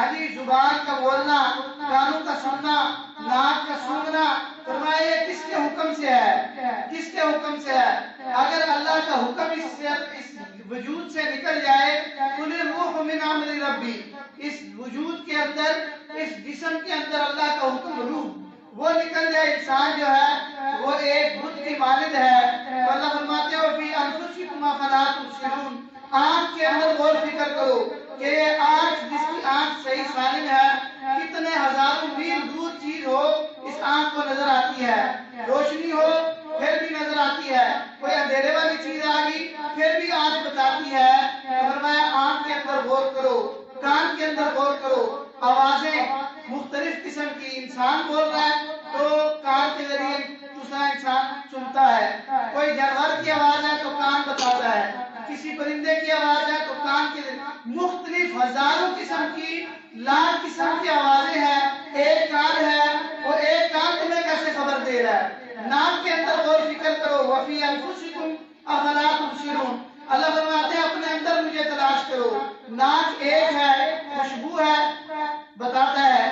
آجی زبان کا بولنا، کانوں کا سننا، ناک کا سونگنا، فرمایا یہ کس کے حکم سے ہے؟ کس کے حکم سے ہے؟ اگر اللہ کا حکم اس وجود سے نکل جائے، قُلِ الرُّوحُ مِنْ أَمْرِ رَبِّي، اس وجود کے اندر، اس جسم کے اندر اللہ کا حکم، روح وہ نکل جائے، انسان جو ہے وہ ایک بت کی مانند ہے۔ تو اللہ فرماتے ہیں وَفِي أَنفُسِكُمْ أَفَلَا تُبْصِرُونَ، آنکھ کے اندر غور فکر کرو کہ یہ آنکھ، جس کی آنکھ صحیح سالم ہے، کتنے ہزاروں میل دور چیز ہو اس آنکھ کو نظر آتی ہے، روشنی ہو پھر بھی نظر آتی ہے، کوئی اندھیرے والی چیز آ گئی پھر بھی آنکھ بتاتی ہے۔ فرمایا آنکھ کے اندر غور کرو، کان کے اندر غور کرو، آوازیں مختلف قسم کی، انسان بول رہا ہے تو کان کے ذریعے دوسرا انسان سنتا ہے، کوئی جانور کی آواز ہے تو کان بتاتا ہے، کسی پرندے کی آواز ہے تو کان کے ذریعے، مختلف ہزاروں قسم کی، لاکھ قسم کی آوازیں ہیں، ایک کان ہے، وہ ایک کان تمہیں کیسے خبر دے رہا ہے؟ ناک کے اندر غور فکر کرو، وَفِي أَنفُسِكُمْ أَفَلَا تُبْصِرُونَ، اللہ فرماتے ہیں اپنے اندر مجھے تلاش کرو، ناک ایک ہے، خوشبو ہے، بتاتا ہے،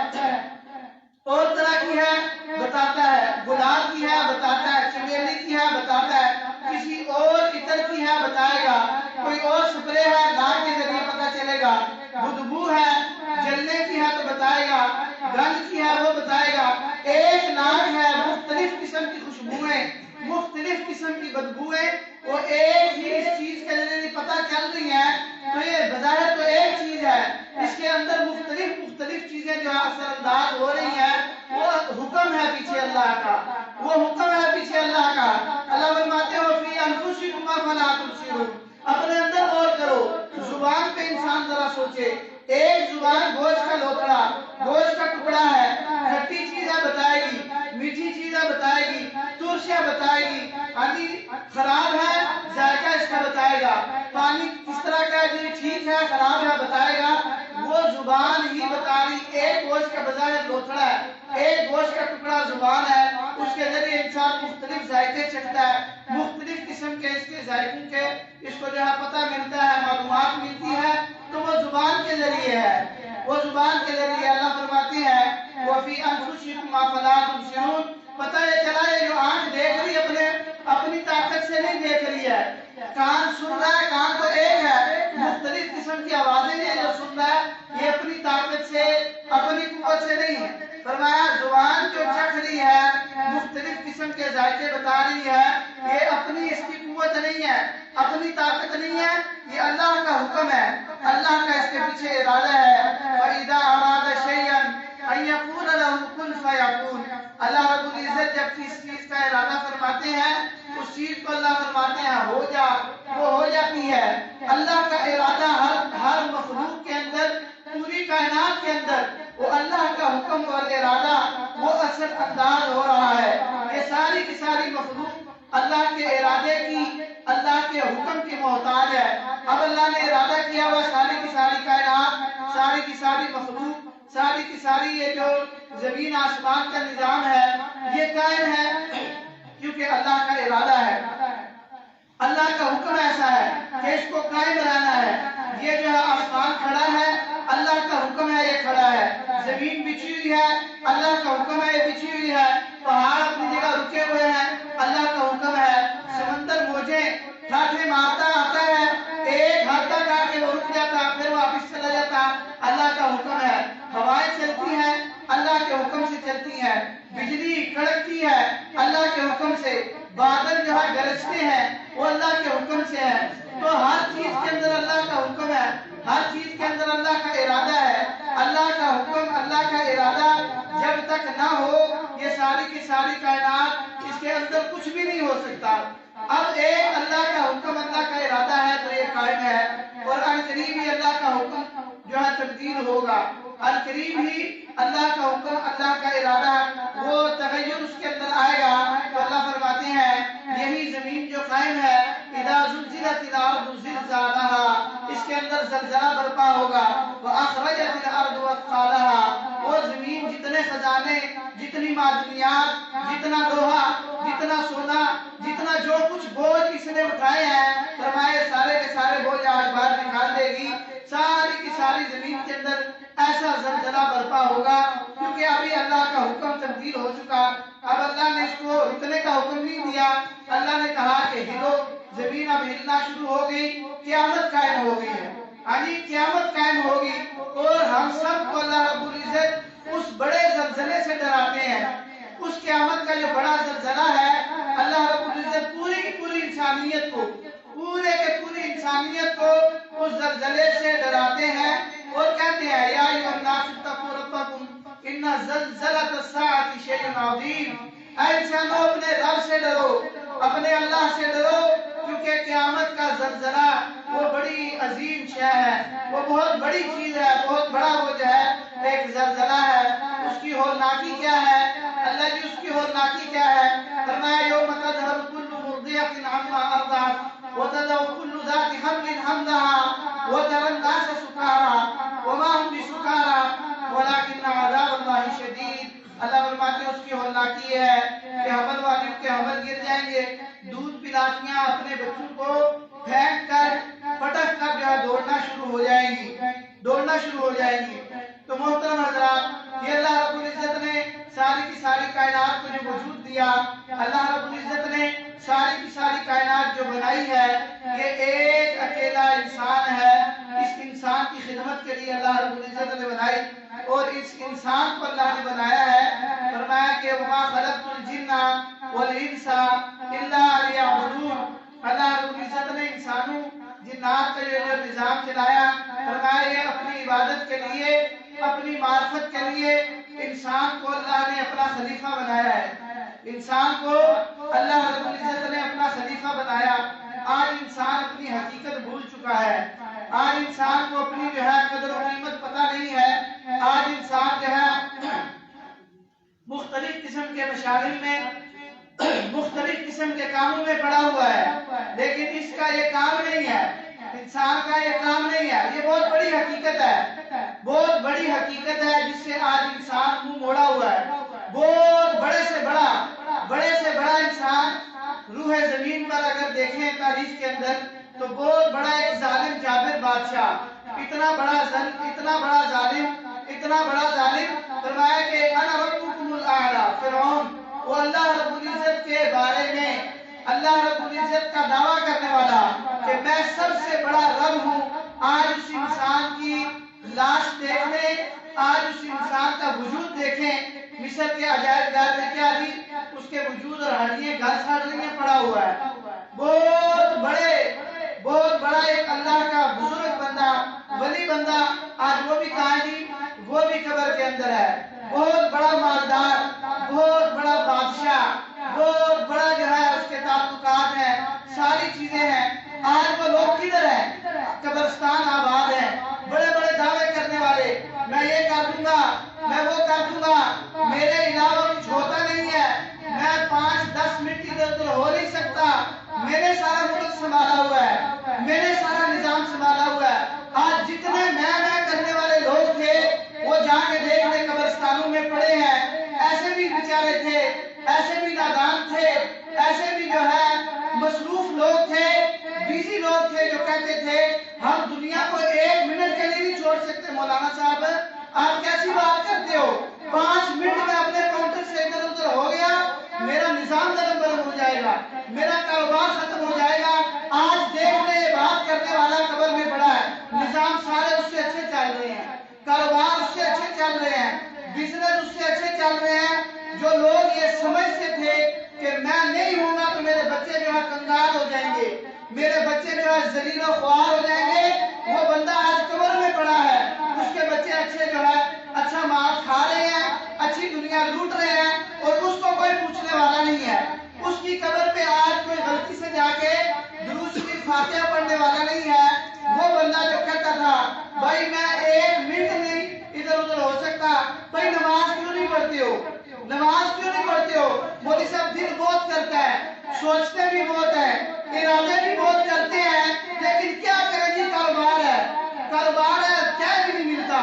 اور طرح کی ہے بتاتا ہے، گلاب کی ہے بتاتا ہے، چمیلی کی ہے بتاتا ہے، کسی اور عطر کی ہے بتائے گا، کوئی اور سپرے ہے ناک کے ذریعے پتہ چلے گا، بدبو ہے جلنے کی ہے تو بتائے گا، گند کی ہے وہ بتائے گا، ایک ناک ہے، مختلف قسم کی خوشبوئیں، مختلف قسم کی بدبوئیں، وہ ایک ہی اس چیز کے ذریعے پتہ چل رہی ہیں، تو یہ بظاہر تو ایک چیز ہے، اس کے اندر مختلف چیزیں جو اثر انداز ہو رہی ہیں، وہ حکم ہے پیچھے اللہ کا، وہ حکم ہے پیچھے اللہ کا۔ اللہ فرماتے ہیں وَفِي أَنفُسِكُمْ أَفَلَا تُبْصِرُونَ، اپنے اندر غور کرو، زبان پہ انسان ذرا سوچے، ایک زبان گوشت کا لوکڑا، گوشت کا ٹکڑا ہے، کھٹی چیزیں بتائے گی، میٹھی چیزیں بتائے گی، ترشیں بتائے گی، خراب ہے ذائقہ اس کا بتائے گا، پانی کس طرح کا ہے جو ٹھیک ہے خراب ہے بتائے گا، وہ زبان ہی بتا رہی، ایک گوشت کا بظاہر لوتھڑا ہے، ایک گوشت کا ٹکڑا زبان ہے، اس کے ذریعے انسان مختلف ذائقے چکھتا ہے، مختلف قسم کے اس کے ذائقوں کے اس کو جو ہے پتہ ملتا ہے، معلومات ملتی ہے، تو وہ زبان کے ذریعے ہے، وہ زبان کے ذریعے۔ اللہ فرماتے ہیں وَفِي أَنفُسِكُمْ أَفَلَا تُبْصِرُونَ، پتہ یہ چلا ہے جو آنکھ دیکھ رہی اپنی طاقت سے نہیں دیکھ رہی ہے، کان سن رہا ہے، کان تو ایک ہے، مختلف قسم کی آوازیں ہیں جو سن رہا ہے، یہ اپنی طاقت سے، اپنی قوت سے نہیں ہے۔ فرمایا زبان جو چکھ رہی ہے، مختلف قسم کے ذائقے بتا رہی ہے، یہ اپنی اس کی قوت نہیں ہے، اپنی طاقت نہیں ہے، یہ اللہ کا حکم ہے، اللہ کا اس کے پیچھے ارادہ ہے۔ وَإِذَا أَرَادَ شَيْئًا أَن يَقُولَ لَهُ كُن فَيَكُونُ، اللہ رب العزت جب کسی چیز کا ارادہ فرماتے ہیں، اس چیز کو اللہ فرماتے ہیں ہو جا، وہ ہو جاتی ہے۔ اللہ کا ارادہ ہر مخلوق کے اندر، پوری کائنات کے اندر، وہ اللہ کا حکم اور ارادہ وہ اثر انداز ہو رہا ہے۔ یہ ساری کی ساری مخلوق اللہ کے ارادے کی، اللہ کے حکم کی محتاج ہے۔ اب اللہ نے ارادہ کیا ہوا ساری کی ساری کائنات، ساری کی ساری مخلوق، ساری کی ساری یہ جو زمین آسمان کا نظام ہے یہ قائم ہے کیونکہ اللہ کا ارادہ ہے، اللہ کا حکم ایسا ہے کہ اس کو قائم رہنا ہے۔ یہ جو آسمان کھڑا ہے اللہ کا حکم ہے یہ کھڑا ہے، زمین بچھی ہوئی ہے اللہ کا حکم ہے یہ بچھی ہوئی ہے، پہاڑ اپنی جگہ رکے ہوئے ہیں اللہ کا حکم ہے، سمندر موجیں ٹھاٹھے مارتا آتا ہے، ایک حد تک آ کے وہ رک جاتا پھر واپس چلا جاتا، اللہ کا حکم ہے۔ ہوائیں چلتی ہیں اللہ کے حکم سے چلتی ہیں، بجلی کڑکتی ہے اللہ کے حکم سے، بادل جو ہے گرجتے ہیں وہ اللہ کے حکم سے ہے۔ تو ہر چیز کے اندر اللہ کا حکم ہے، ہر چیز کے اندر اللہ کا ارادہ ہے۔ اللہ کا حکم، اللہ کا ارادہ جب تک نہ ہو یہ ساری کی ساری کائنات، اس کے اندر کچھ بھی نہیں ہو سکتا۔ اب ایک اللہ کا حکم، اللہ کا ارادہ ہے تو یہ قائم ہے۔ قرآن کریم ہی اللہ کا حکم جو ہے تبدیل ہوگا، القریب ہی اللہ کا حکم، اللہ کا ارادہ وہ تغیر اس کے اندر آئے گا۔ تو اللہ فرماتے ہیں یہی زمین جو قائم ہے، اذا زلزلت الارض زلزالها، اس کے اندر زلزلہ برپا ہوگا، واخرجت الارض اثقالها، وہ زمین جتنے خزانے، جتنی معدنیات، جتنا لوہا، جتنا سونا، جتنا جو کچھ بوجھ اس نے اٹھائے ہیں، فرمائے سارے کے سارے بوجھ آج باہر نکال دے گی۔ ساری کی ساری زمین کے اندر ایسا زلزلہ برپا ہوگا، کیونکہ ابھی اللہ کا حکم تبدیل ہو چکا. اب اللہ نے اس کو رکنے کا حکم نہیں دیا، اللہ نے کہا کہ ہلو، زمین اب ہلنا شروع ہو گئی، قیامت قائم ہو گئی ہے. قیامت قائم ہوگی، اور ہم سب کو اللہ رب العزت اس بڑے زلزلے سے ڈراتے ہیں. اس قیامت کا جو بڑا زلزلہ ہے، اللہ رب العزت پوری کی پوری انسانیت کو، پوری انسانیت کو اس زلزلے سے ڈراتے ہیں اور کہتے ہیں یا ایھا الناس اتقوا ربکم ان زلزلۃ الساعۃ شیء عظیم. اے انسانوں، اپنے رب سے ڈرو، اپنے اللہ سے ڈرو، کیونکہ قیامت کا زلزلہ وہ بڑی عظیم شے ہے، وہ بہت بڑی چیز ہے، بہت بڑا وہ جو ہے ایک زلزلہ ہے. اس کی ہولناکی کیا ہے؟ اللہ جی اس کی ہولناکی کیا ہے؟ فرمایا یوم تذہل کل مرضعۃ عما ارضعت وتضع كل ذات حمل حملها وترى الناس سكارى وما هم بسكارى ولكن عذاب الله شديد. اللہ فرماتے ہیں اس کی ہولناکی ہے کہ حمل والی کے حمل گر جائیں گے، دودھ پلاتیاں اپنے بچوں کو پھینک کر پٹک کر جو ہے دوڑنا شروع ہو جائیں گی. تو محترم حضرات، یہ اللہ رب العزت نے ساری کی ساری کائنات کو جو وجود دیا، اللہ رب العزت نے ساری کی ساری کائنات جو بنائی ہے، یہ ایک اکیلا انسان ہے. اس انسان کی خدمت کے لیے اللہ رب العزت نے بنائی، اور اس انسان کو اللہ نے بنایا ہے. فرمایا کہ وما خلقت الجن والانس الا ليعبدون. اللہ رب العزت نے انسانوں جنات کا جو نظام چلایا، فرمایا یہ اپنی عبادت کے لیے، اپنی معرفت کے لیے انسان کو اللہ نے اپنا خلیفہ بنایا ہے. انسان کو اللہ رب العزت نے اپنا خلیفہ بنایا. آج انسان اپنی حقیقت بھول چکا ہے، آج انسان کو اپنی جو ہے قدر و قیمت پتہ نہیں ہے. آج انسان جو ہے مختلف قسم کے مشاغل میں، مختلف قسم کے کاموں میں پڑا ہوا ہے، لیکن اس کا یہ کام نہیں ہے، انسان کا یہ کام نہیں ہے. یہ بہت بڑی حقیقت ہے، بہت بڑی حقیقت ہے جس سے آج انسان منہ موڑا ہوا ہے. بہت بڑے سے بڑا انسان روح زمین پر اگر دیکھیں تاریخ کے اندر، تو بہت بڑا ایک ظالم جابر بادشاہ، اتنا بڑا ظالم فرمایا کہ انا ربکم الاعلی. فرعون وہ اللہ رب العزت کے بارے میں، اللہ رب العزت کا دعویٰ کرنے والا کہ میں سب سے بڑا رب ہوں. آج اس انسان کی لاش دیکھنے، آج اس انسان کا وجود دیکھیں. مصر کے عجائب گھر میں کیا دی؟ اس کے وجود اور ہڈیاں گھر ساڑ رہی ہیں، پڑا ہوا ہے. بہت بڑا ایک اللہ کا بزرگ بندہ، ولی بندہ، آج وہ بھی کہاں جی؟ وہ بھی قبر کے اندر ہے. بہت بڑا مالدار، بہت بڑا بادشاہ، بہت بڑا جو ہے اس کے تعلقات ہیں، ساری چیزیں ہیں. آج وہ لوگ کدھر ہیں؟ قبرستان آباد ہیں. بڑے بڑے دعوے کرنے والے، میں یہ کر دوں گا، میں وہ کر دوں گا، میرے علاوہ کچھ ہوتا نہیں ہے، میں 5-10 منٹ ادھر ادھر ہو نہیں سکتا، میں نے سارا ملک سنبھالا ہوا ہے، میں نے سارا نظام سنبھالا ہوا ہے. آج جتنے میں کرنے والے لوگ تھے، وہ جا کے دیکھ لیں قبرستانوں میں پڑے ہیں. ایسے بھی بیچارے تھے، ایسے بھی نادان تھے، ایسے بھی جو ہے مصروف لوگ تھے، بیزی لوگ تھے، جو کہتے تھے ہم دنیا کو 1 منٹ کے لیے نہیں چھوڑ سکتے. مولانا صاحب آپ کیسی بات کرتے ہو؟ 5 منٹ میں اپنے کاؤنٹر سے ادھر ادھر ہو گیا، میرا نظام درم برم ہو جائے گا، میرا کاروبار ختم ہو جائے گا. آج دیکھ لیں بات کرنے والا قبر میں پڑا ہے، نظام سارے اس سے اچھے چل رہے ہیں، کاروبار اس سے اچھے چل رہے ہیں، بزنس اس سے اچھے چل رہے ہیں. جو لوگ یہ سمجھتے تھے کہ میں نہیں ہوں گا تو میرے بچے جو ہے کنگال ہو جائیں گے، میرے بچے جو ہے ذلیل و خوار ہو جائیں گے، وہ بندہ آج قبر میں پڑا ہے. اس کے بچے اچھے جو ہے اچھا مال کھا رہے ہیں، اچھی دنیا لوٹ رہے ہیں، اور اس کو کوئی پوچھنے والا نہیں ہے. اس کی قبر پہ آج کوئی غلطی سے جا کے درود شریف فاتحہ پڑھنے والا نہیں ہے. وہ بندہ جو کہتا تھا بھائی میں 1 منٹ نہیں ادھر ادھر ہو سکتا، بھائی نماز کیوں نہیں پڑھتے ہو؟ نماز کیوں نہیں پڑھتے ہو؟ مولوی صاحب دل بہت کرتا ہے، سوچتے بھی بہت ہیں، ارادے بھی بہت کرتے ہیں، لیکن کیا کریں جی؟ کاروبار ہے، ٹائم ہی نہیں ملتا.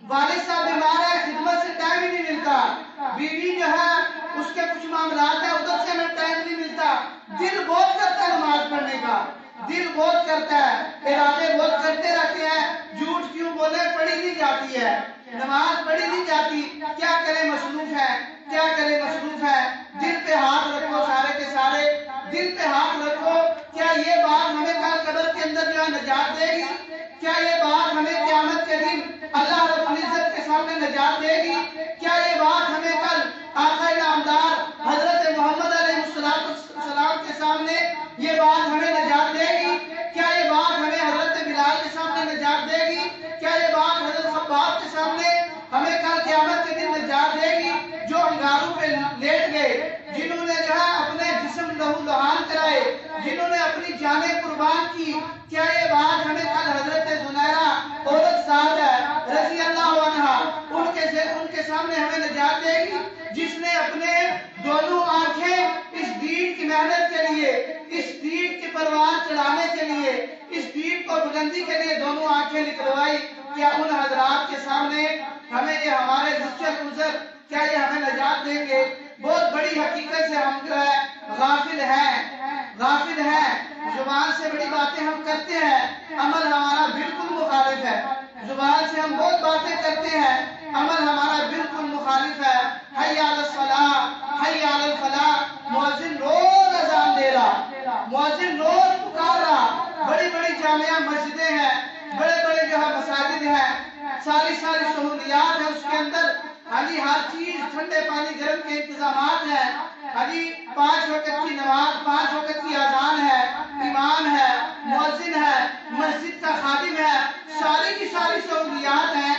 والد صاحب بیمار ہے، خدمت سے ٹائم ہی نہیں ملتا. بیوی جو ہے اس کے کچھ معاملات ہیں، ادھر سے ہمیں ٹائم نہیں ملتا. دل بہت کرتا ہے نماز پڑھنے کا، دل بہت کرتا ہے، ارادے بہت کرتے رہتے ہیں. جھوٹ کیوں بولے، پڑھی نہیں جاتی جاتی ہے، نماز پڑھی نہیں جاتی، کیا کرے مصروف ہے، کیا کرے مصروف ہے۔ دل پہ ہاتھ رکھو سارے کے سارے، دل پہ ہاتھ رکھو، کیا یہ بات ہمیں کل قبر کے اندر جو ہے نجات دے گی؟ کیا یہ بات ہمیں قیامت کے دن اللہ رب العزت کے سامنے نجات دے گی؟ کیا یہ بات ہمیں کل آقا نامدار حضرت محمد علیہ السلام کے سامنے یہ بات ہمیں نجات دے گی؟ کیا یہ بات ہمیں حضرت بلال کے سامنے نجات دے گی؟ کیا یہ بات حضرت خباب کے سامنے ہمیں کل قیامت کے دن نجات دے گی؟ جو انگاروں پہ لیٹ گئے، جنہوں نے جو ہے اپنے جسم لہو لہان کرائے، جنہوں نے اپنی جانیں قربان کی، کیا یہ بات ہمیں کل حضرت زنیرہ عورت سعدہ رضی اللہ عنہا ان کے سامنے ہمیں نجات دے گی؟ جس نے اپنے دونوں آنکھیں اس دین کی محنت کے لیے، اس دین کی پروان چڑھانے کے لیے، اس دین کو بلندی کے لیے دونوں آنکھیں نکلوائی، کیا ان حضرات کے سامنے ہمیں یہ ہمارے عذر کیا یہ ہمیں نجات دیں گے؟ بہت بڑی حقیقت سے ہم جو ہے غافل ہیں، زبان سے بڑی باتیں ہم کرتے ہیں، عمل ہمارا بالکل مخالف ہے۔ زبان سے ہم بہت باتیں کرتے ہیں، عمل ہمارا بالکل مخالف ہے۔ حی علی الصلاۃ، حی علی الفلاح، مؤذن روز اذان دے رہا، مؤذن روز پکار رہا، بڑی بڑی جامعہ مسجدیں ہیں، بڑے بڑے جو ہے مساجد ہیں، ساری سہولیات ہیں اس کے اندر، ہر چیز، ٹھنڈے پانی گرم کے انتظامات ہیں، 5 وقت کی نماز، 5 وقت کی اذان ہے، امام ہے، مؤذن ہے، مسجد کا خادم ہے، ساری کی ساری سہولیات ہیں،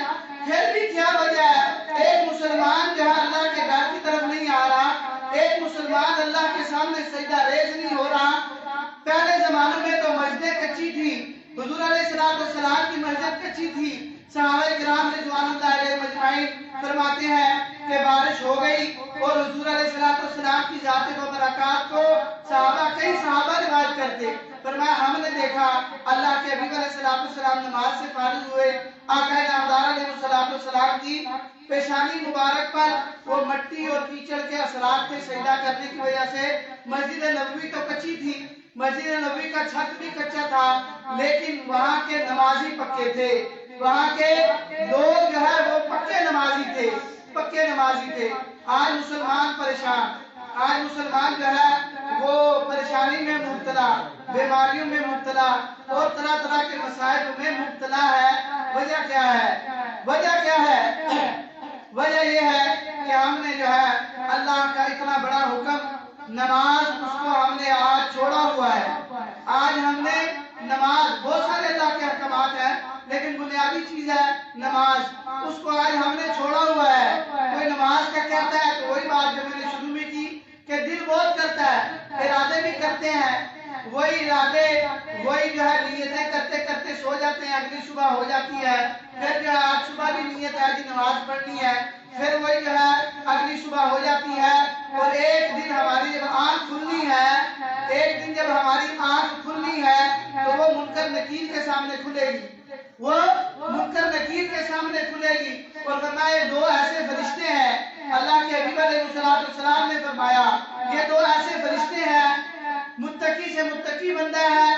پھر بھی کیا وجہ ہے؟ ایک مسلمان جو ہے اللہ کے گھر کی طرف نہیں آ رہا، ایک مسلمان اللہ کے سامنے سجدہ ریز نہیں ہو رہا۔ پہلے زمانوں میں تو مسجدیں کچی تھی، حضور علیہ السلام کی مسجد کچی تھی، صحابہ کرام رضوان اللہ علیہم اجمعین فرماتے ہیں کہ بارش ہو گئی اور حضور علیہ السلام کی ذات و برکات کو کئی صحابہ روایت کرتے، فرمایا ہم نے دیکھا اللہ کے حبیب علیہ السلام نماز سے فارغ ہوئے، آقا نامدار علیہ السلام کی پیشانی مبارک پر وہ مٹی اور کیچڑ کے اثرات پہ سجدہ کرنے کی وجہ سے مسجد نبوی تو کچی تھی، مسجد نبوی کا چھت بھی کچا تھا، لیکن وہاں کے نمازی پکے تھے، وہاں کے لوگ جو ہے وہ پکے نمازی تھے۔ آج مسلمان پریشان، آج مسلمان جو ہے وہ پریشانی میں مبتلا، بیماریوں میں مبتلا اور طرح طرح کے مسائل میں مبتلا ہے۔ وجہ کیا ہے؟ وجہ یہ ہے کہ ہم نے جو ہے اللہ کا اتنا بڑا حکم، نماز، اس کو ہم نے آج چھوڑا ہوا ہے۔ آج ہم نے نماز، بہت سارے اللہ کے احکامات ہیں لیکن بنیادی چیز ہے نماز، اس کو آج ہم نے چھوڑا ہوا ہے۔ کوئی نماز کا کہتا ہے تو وہی بات جو میں نے شروع میں کی کہ دل بہت کرتا ہے، ارادے بھی کرتے ہیں، وہی ارادے، وہی جو ہے نیتیں کرتے کرتے سو جاتے ہیں، اگلی صبح ہو جاتی ہے، پھر جو ہے آج صبح بھی نیت ہے کہ نماز پڑھنی ہے، پھر وہی جو ہے اگلی صبح ہو جاتی ہے، اور ایک دن ہماری جب آنکھ کھلنی ہے تو وہ منکر نکیر کے سامنے کھلے گی، اور فرمایا دو ایسے فرشتے ہیں، اللہ کے حبیب علیہ السلام نے فرمایا یہ دو ایسے فرشتے ہیں، متقی سے متقی بندہ ہے،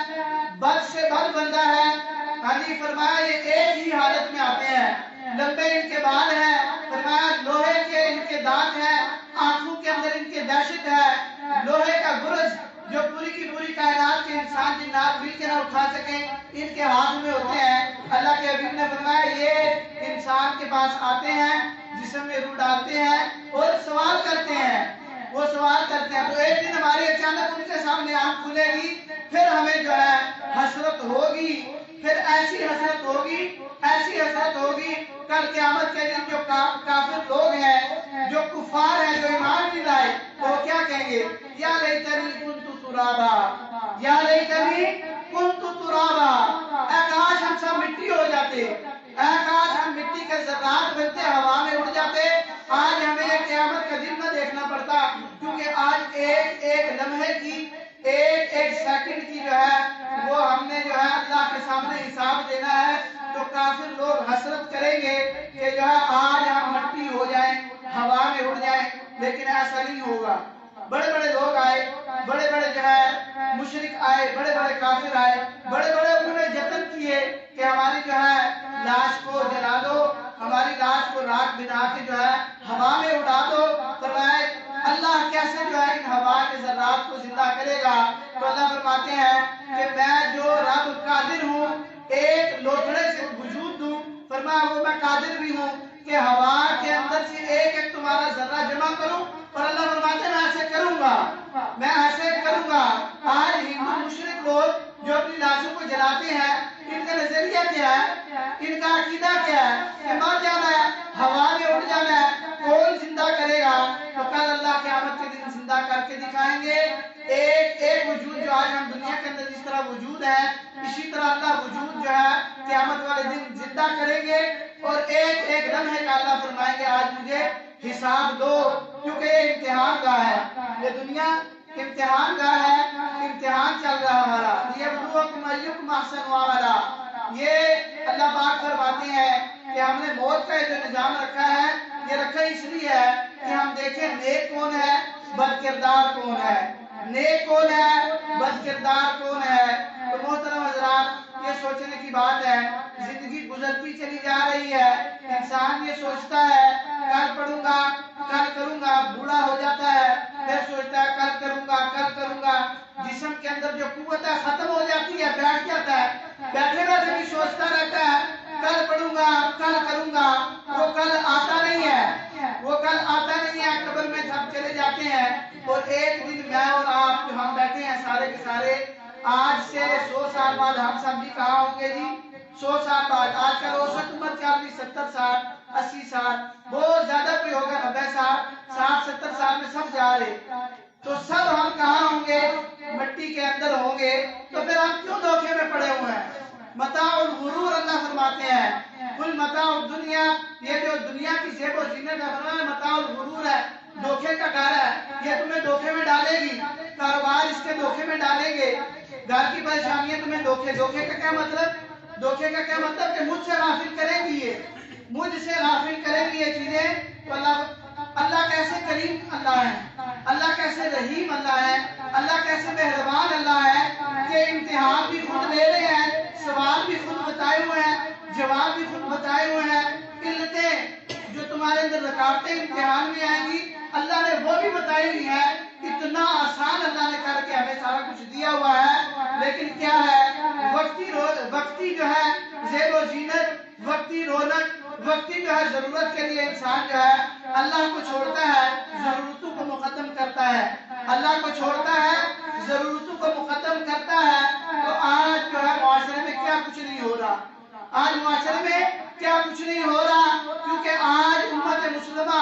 بد سے بد بندہ ہے، فرمایا یہ ایک ہی حالت میں آتے ہیں، لمبے ان کے بال ہیں، فرمایا لوہے کے ان کے دانت ہیں، آنکھوں کے اندر ان کے دہشت ہے، لوہے کا گرز جو پوری کی پوری کائنات کے انسان جنات مل کے نہ اٹھا سکیں، ان کے ہاتھ میں ہوتے ہیں۔ اللہ کے حبیب نے فرمایا یہ انسان کے پاس آتے ہیں، جسم میں روح ڈالتے ہیں اور سوال کرتے ہیں، تو ایک دن ہماری اچانک ان کے سامنے آنکھ کھلے گی، پھر ہمیں جو ہے حسرت ہوگی، پھر ایسی حسرت ہوگی کل قیامت کے دن جو کافر لوگ ہیں، جو کفار ہیں، جو ایمان نہیں لائے، تو وہ کیا کہیں گے؟ یا لیتنی کنت ترابا، یا لیتنی کنت ترابا، اے کاش ہم سب مٹی ہو جاتے، اے کاش ہم مٹی کے ذرات بنتے ہوا میں اڑ جاتے، آج ہمیں قیامت کا دن نہ دیکھنا پڑتا، کیونکہ آج ایک ایک لمحے کی، ایک ایک سیکنڈ کی جو ہے وہ ہم نے جو ہے اللہ کے سامنے حساب دینا ہے، تو کافر لوگ حسرت کریں گے کہ جو ہے آج ہم مٹی ہو جائیں، ہوا میں اڑ جائیں، لیکن ایسا نہیں ہوگا۔ بڑے بڑے لوگ آئے، بڑے بڑے جو ہے مشرک آئے، بڑے بڑے کافر آئے، بڑے بڑے انہوں نے جتن کیے کہ ہماری جو ہے لاش کو جلا دو، بنا کے جو ہے ہوا میں اڑا دو. فرمائے اللہ کیسے جو ہے ان ہوا کے ذرات کو زندہ کرے گا؟ تو اللہ فرماتے ہیں کہ میں جو رب قادر ہوں ایک لوتھڑے سے وجود دوں. فرمایا وہ میں قادر بھی ہوں کہ ہوا کے اندر سے ایک ایک تمہارا ذرہ جمع کروں. اور اللہ فرماتے ہیں میں ایسے کروں گا، میں ایسے کروں گا. آج ہندو مشرک لوگ جو اپنی لاشوں کو جلاتے ہیں، ان کا نظریہ کیا ہے؟ ان کا عقیدہ کیا ہے؟ کہ مر جانا ہے، ہوا میں اڑ جانا ہے. کون زندہ کرے گا؟ تو کل اللہ قیامت کے دن زندہ کر کے دکھائیں گے. ایک ایک وجود جو آج ہم دنیا کے اندر جس طرح وجود ہے، اسی طرح اللہ وجود جو ہے قیامت والے دن زندہ کریں گے. اور ایک ایک لمحے کا اللہ فرمائیں گے آج مجھے حساب دو، کیونکہ یہ امتحان گاہ ہے. یہ دنیا امتحان گاہ ہے، امتحان چل رہا ہمارا. لیبلوکم ایکم احسن عملا. یہ اللہ پاک فرماتے ہیں کہ ہم نے موت کا جو نظام رکھا ہے، یہ رکھا اس لیے ہے کہ ہم دیکھیں نیک کون ہے، بد کردار کون ہے. نیک کون ہے، بد کردار کون ہے. تو محترم حضرات، یہ سوچنے کی بات ہے. زندگی گزرتی چلی جا رہی ہے، انسان یہ سوچتا ہے کل پڑھوں گا، کل کروں گا. بوڑھا ہو جاتا ہے، پھر سوچتا ہے کل کروں گا، کل کروں گا. جسم کے اندر جو قوت ہے ختم ہو جاتی ہے، بیٹھ جاتا ہے. بیٹھے بیٹھے بھی سوچتا رہتا ہے کل پڑھوں گا، کل کروں گا. وہ کل آتا نہیں ہے، وہ کل آتا نہیں ہے. قبر میں سب چلے جاتے ہیں. اور ایک دن میں اور آپ جو ہم بیٹھے ہیں سارے کے سارے، آج سے 100 سال بعد ہم سب بھی کہاں ہوں گے جی؟ 100 سال بعد. آج کل اوسط عمر چل رہی 70 سال، 80 سال، بہت زیادہ کوئی ہوگا 90 سال، 60 70 سال میں سب جا رہے. تو سب ہم کہاں ہوں گے؟ مٹی کے اندر ہوں گے. تو پھر ہم کیوں دھوکے میں پڑے ہوئے ہیں؟ متاع الغرور اللہ فرماتے ہیں. کل متاع الدنیا، یہ جو دنیا کی زیب و زینت ہے، متاع الغرور ہے، دھوکے کا گھر ہے. یہ تمہیں دھوکے میں ڈالے گی. کاروبار اس کے دھوکے میں ڈالیں گے. گھر کی پریشانیاں تمہیں دھوکے کا کیا مطلب؟ دھوکے کا کیا مطلب کہ مجھ سے غافل کریں گی، یہ مجھ سے غافل کریں گی یہ چیزیں. تو اللہ کیسے کریم اللہ ہے، اللہ کیسے رحیم اللہ ہے، اللہ کیسے مہربان اللہ ہے کہ امتحان بھی خود لے رہے ہیں، سوال بھی خود بتائے ہوئے ہیں، جواب بھی خود بتائے ہوئے ہیں. علتیں جو تمہارے اندر رکاوٹیں امتحان میں آئیں گی، اللہ نے وہ بھی بتائی ہوئی ہے. اتنا آسان اللہ نے کر کے ہمیں سارا کچھ دیا ہوا ہے. لیکن کیا ہے، وقتی جو ہے زیب و زینت، وقتی رونق، وقتی جو ہے ضرورت کے لیے انسان جو ہے اللہ کو چھوڑتا ہے، ضرورتوں کو مقدم کرتا ہے. اللہ کو چھوڑتا ہے، ضرورتوں کو مقدم کرتا ہے. تو آج جو ہے معاشرے میں کیا کچھ نہیں ہو رہا. آج معاشرے میں کیا کچھ نہیں ہو رہا، کیونکہ آج امت مسلمہ،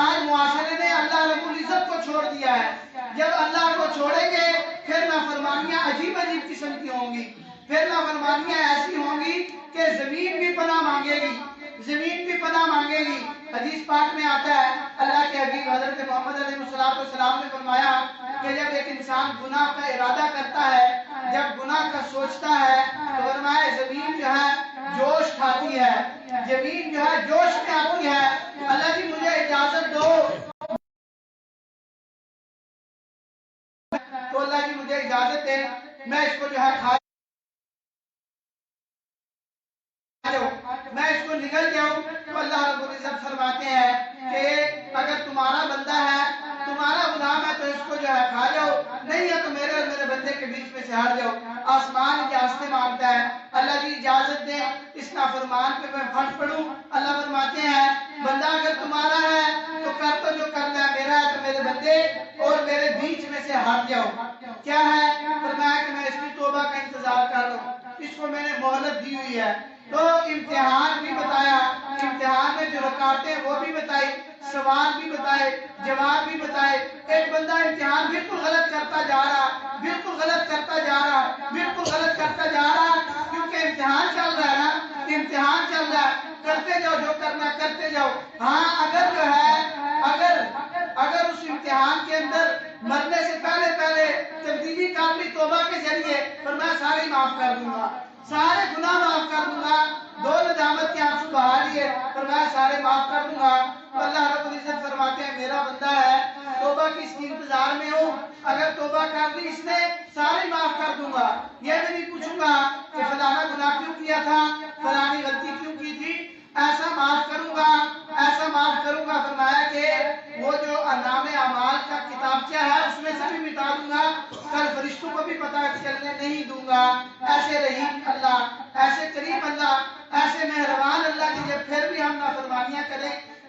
آج معاشرے نے اللہ رب العزت کو چھوڑ دیا ہے. جب اللہ کو چھوڑیں گے پھر نافرمانیاں عجیب عجیب قسم کی ہوں گی. پھر نافرمانیاں ایسی ہوں گی کہ زمین بھی پناہ مانگے گی، زمین بھی پناہ مانگے گی. حدیث پاک میں آتا ہے، اللہ کے حبیب حضرت محمد علیہ السلام نے فرمایا کہ جب ایک انسان گناہ کا ارادہ کرتا ہے، جب گناہ کا سوچتا ہے، تو فرمایا زمین جو ہے جوش کھاتی ہے، زمین جو ہے جوش میں آتی ہے. اللہ جی مجھے اجازت دو. تو اللہ جی مجھے اجازت دے، میں اس کو جو ہے کھا جاؤں، میں اس کو نگل جاؤں. تو اللہ رب العزت فرماتے ہیں کہ اگر تمہارا بندہ ہے، تمہارا غلام ہے، تو اس کو جو ہے کھا جاؤ، نہیں ہے تو میرے اور میرے بندے کے بیچ میں سے ہٹ جاؤ. آسمان اجازت مانگتا ہے، اللہ جی اجازت دیں اس نافرمان پہ میں پھٹ پڑوں. اللہ فرماتے ہیں بندہ اگر تمہارا ہے تو کر تو جو کرنا ہے، میرا ہے تو میرے بندے اور میرے بیچ میں سے ہٹ جاؤ. کیا ہے؟ فرمایا کہ میں اس کی توبہ کا انتظار کر رہا ہوں، اس کو میں نے مہلت دی ہوئی ہے. تو امتحان بھی بتایا، امتحان میں جو رکاوٹیں وہ بھی بتائی، سوال بھی بتائے، جواب بھی بتائے. ایک بندہ امتحان بالکل غلط کرتا جا رہا، بالکل غلط کرتا جا رہا، بالکل غلط کرتا جا رہا، کیونکہ امتحان چل رہا ہے نا، امتحان چل رہا ہے. کرتے جاؤ جو کرنا کرتے جاؤ. ہاں اگر جو ہے اگر اس امتحان کے اندر مرنے سے پہلے تبدیلی کر لی توبہ کے ذریعے، پر میں سارے معاف کر دوں گا، سارے گناہ معاف کر دوں گا. دو ندامت کے آنسو بہا لیے، پر میں سارے معاف کر دوں گا. تو اللہ رب العزت فرماتے ہیں میرا بندہ ہے، توبہ کی اس کی انتظار میں ہوں. اگر توبہ کر لی اس نے، سارے معاف کر دوں گا. یہ بھی نہیں پوچھوں گا کہ فلانا گناہ کیوں کیا تھا، فلانی غلطی کیوں کی تھی. ایسا معاف کروں گا، ایسا معاف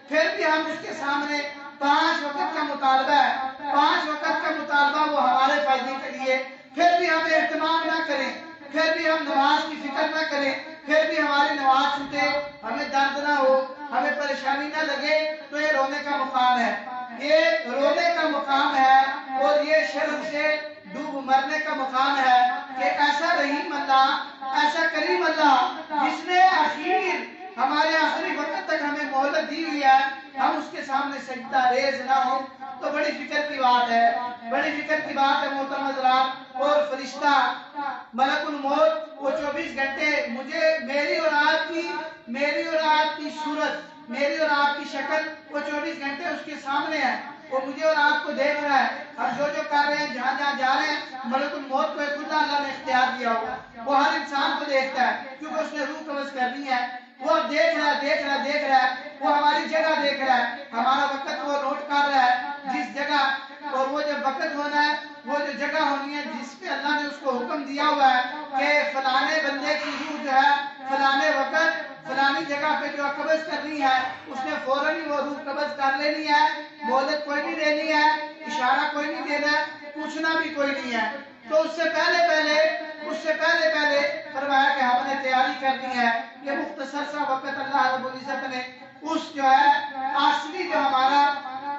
پھر بھی ہم اس کے سامنے 5 وقت کا مطالبہ ہے، 5 وقت کا مطالبہ وہ ہمارے فائدے کے لیے، پھر بھی ہم اہتمام نہ کریں، پھر بھی ہم نماز کی فکر نہ کریں، پھر بھی ہماری نماز چھوٹے، ہمیں درد نہ ہو، ہمیں پریشانی نہ لگے، تو یہ رونے کا مقام ہے، یہ رونے کا مقام ہے، اور یہ شرم سے ڈوب مرنے کا مقام ہے کہ ایسا رحیم اللہ، ایسا کریم اللہ جس نے ہمارے آخری وقت تک ہمیں مہلت دی ہوئی ہے، ہم اس کے سامنے سجدہ ریز نہ ہوں تو بڑی فکر کی بات ہے، بڑی فکر کی بات ہے محترم حضرات۔ اور فرشتہ ملک الموت وہ 24 گھنٹے مجھے میری اور آپ کی صورت، میری اور آپ کی شکل وہ 24 گھنٹے اس کے سامنے ہے، وہ مجھے اور آپ کو دیکھ رہا ہے، ہم جو کر رہے ہیں، جہاں جہاں جا رہے ہیں، ملک الموت کو خدا اللہ نے اختیار دیا ہوگا، وہ ہر انسان کو دیکھتا ہے کیونکہ اس نے روح قبض کرنی ہے، وہ اب دیکھ رہا ہے، وہ ہماری جگہ دیکھ رہا ہے، ہمارا وقت وہ نوٹ کر رہا ہے، جس جگہ، اور وہ جب وقت ہونا ہے، وہ جو جگہ ہونی ہے جس پہ اللہ نے اس کو حکم دیا ہوا ہے کہ فلانے بندے کی روح جو ہے فلانے وقت فلانی جگہ پہ جو قبض کرنی ہے، اس نے فوراً ہی وہ روح قبض کر لینی ہے، مہلت کوئی نہیں دینی ہے، اشارہ کوئی نہیں دینا ہے، پوچھنا بھی کوئی نہیں ہے۔ تو اس سے پہلے فرمایا کہ ہم نے تیاری کرنی ہے کہ مختصر سا وقت اللہ رب العزت نے اس جو ہے اصلی جو ہمارا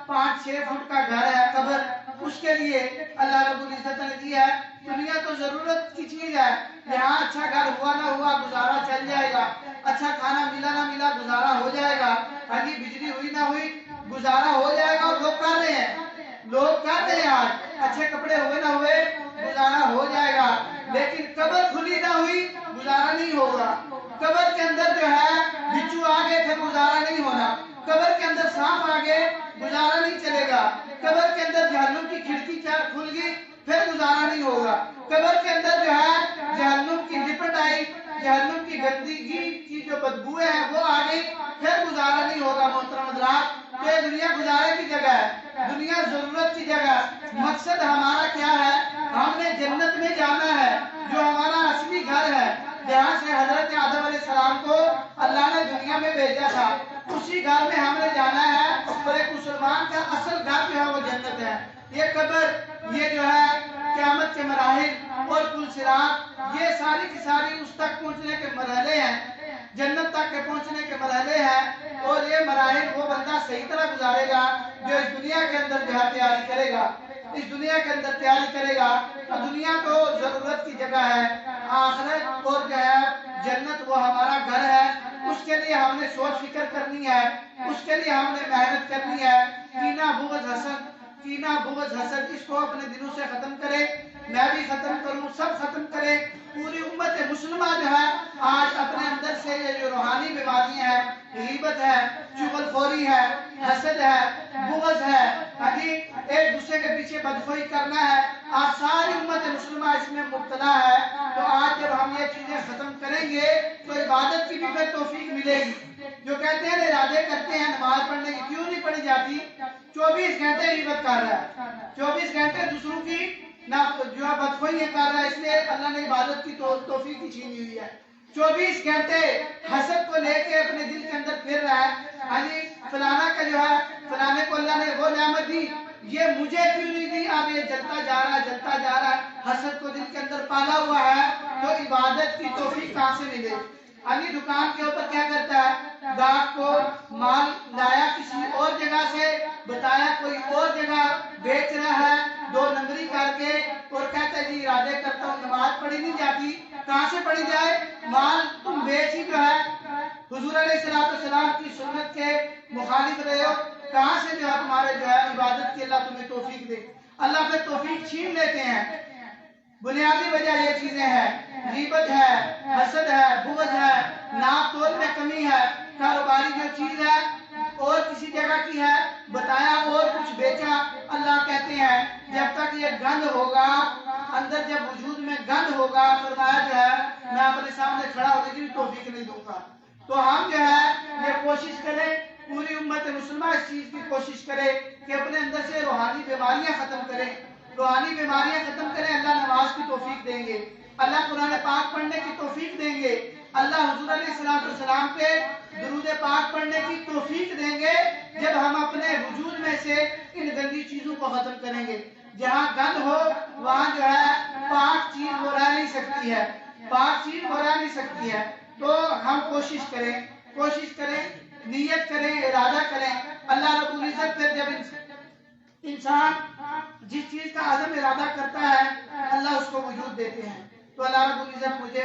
5-6 فٹ کا گھر ہے قبر، اس کے لیے اللہ رب العزت نے دیا ہے۔ دنیا تو ضرورت کی چیز ہے، یہاں اچھا گھر ہوا نہ ہوا گزارا چل جائے گا، اچھا کھانا ملا نہ ملا گزارا ہو جائے گا، ابھی بجلی ہوئی نہ ہوئی گزارا ہو جائے گا، اور لوگ کر رہے ہیں آج، اچھے کپڑے ہوئے نہ ہوئے گزارا ہو جائے گا، لیکن قبر کھلی نہ ہوئی گزارا نہیں ہوگا۔ قبر کے اندر جو ہے بچھو آگے پھر گزارا نہیں ہونا، قبر کے اندر سانپ آگے گزارا نہیں چلے گا، قبر کے اندر جہنم کی کھڑکی کھل گئی پھر گزارا نہیں ہوگا، قبر کے اندر جو ہے جہنم کی لپٹ آئی، جہنم کی گندگی کی جو بدبو ہے وہ آ گئی، پھر گزارا نہیں ہوگا۔ محترم حضرات، تو یہ دنیا گزارے کی جگہ ہے، دنیا ضرورت کی جگہ ہے، مقصد ہمارا کیا ہے؟ ہم نے جنت میں جانا ہے جو ہمارا اصلی گھر ہے، جہاں سے حضرت آدم علیہ السلام کو اللہ نے دنیا میں بھیجا تھا، اسی گھر میں ہم نے جانا ہے، اور ایک مسلمان کا اصل گھر جو ہے وہ جنت ہے۔ یہ قبر، یہ جو ہے قیامت کے مراحل اور پل صراط، یہ ساری کی ساری اس تک پہنچنے کے مرحلے ہیں، جنت تک کے پہنچنے کے مرحلے ہیں، اور یہ مراحل وہ بندہ صحیح طرح گزارے گا جو اس دنیا کے اندر جو ہے تیاری کرے گا، اس دنیا کے اندر تیاری کرے گا۔ دنیا تو ضرورت کی جگہ ہے، آخرت اور جو ہے جنت وہ ہمارا گھر ہے، اس کے لیے ہم نے سوچ فکر کرنی ہے، اس کے لیے ہم نے محنت کرنی ہے۔ کینہ بغض حسد اس کو اپنے دلوں سے ختم کرے، میں بھی ختم کروں، سب ختم کرے، پوری امت مسلمہ جو ہے آج اپنے اندر سے یہ جو روحانی بیماریاں ہیں، غیبت ہے، چغل خوری ہے، حسد ہے، بغض ہے، ایک دوسرے کے پیچھے بدخوئی کرنا ہے، آج ساری امت مسلمہ اس میں مبتلا ہے۔ تو آج جب ہم یہ چیزیں ختم کریں گے تو عبادت کی بھی پھر توفیق ملے گی۔ جو کہتے ہیں ارادے کرتے ہیں نماز پڑھنے کی، کیوں نہیں پڑھی جاتی؟ 24 گھنٹے غیبت کر رہا ہے، 24 گھنٹے دوسروں کی جو بدخوئی کر رہا ہے، اس لیے اللہ نے عبادت کی توفیق کی چھینی ہوئی ہے۔ 24 گھنٹے حسد کو لے کے اپنے دل کے اندر پھر رہا ہے، فلانا کا جو ہے فلانے کو اللہ نے وہ نعمت دی، یہ مجھے کیوں نہیں دی؟ اب یہ جلتا جا رہا ہے، حسد کو دل کے اندر پالا ہوا ہے، تو عبادت کی توفیق کہاں سے ملے؟ دکان کے اوپر کیا کرتا ہے؟ گاہک کو مال لایا کسی اور جگہ سے، بتایا کوئی اور جگہ بیچ رہا ہے، 2 نمبری کر کے، اور کہتا ہے جی ارادے کرتا ہوں نماز پڑھی نہیں جاتی، کہاں سے پڑھی جائے؟ مال تم بیچ ہی جو ہے حضور علیہ السلام کی سنت کے مخالف رہے ہو، کہاں سے جو ہے تمہارے جو ہے عبادت کی اللہ تمہیں توفیق دے؟ اللہ پہ توفیق چھین لیتے ہیں۔ بنیادی وجہ یہ چیزیں ہیں، غیبت ہے، حسد ہے، بغض ہے، ناپ تول میں کمی ہے، کاروباری جو چیز ہے اور کسی جگہ کی ہے، بتایا اور کچھ بیچا۔ اللہ کہتے ہیں جب تک یہ گند ہوگا، اندر جب وجود میں گند ہوگا، فرمایا جو ہے میں اپنے سامنے کھڑا ہونے کی بھی توفیق نہیں دوں گا۔ تو ہم جو ہے یہ کوشش کریں، پوری امت مسلمہ اس چیز کی کوشش کرے کہ اپنے اندر سے روحانی بیماریاں ختم کریں، روحانی بیماریاں ختم کریں۔ اللہ نماز کی توفیق دیں گے، اللہ قرآن پاک پڑھنے کی توفیق دیں گے، اللہ حضور علیہ السلام پہ درود پاک پڑھنے کی توفیق دیں گے جب ہم اپنے وجود میں سے ان گندی چیزوں کو ختم کریں گے۔ جہاں گند ہو وہاں جو ہے پاک چیز ہو رہ نہیں سکتی ہے، پاک چیز ہو رہ نہیں سکتی ہے۔ تو ہم کوشش کریں، نیت کریں، ارادہ کریں۔ اللہ رب العزت پھر جب انسان جس چیز کا عزم ارادہ کرتا ہے اللہ اس کو وجود دیتے ہیں۔ تو اللہ رب العزت مجھے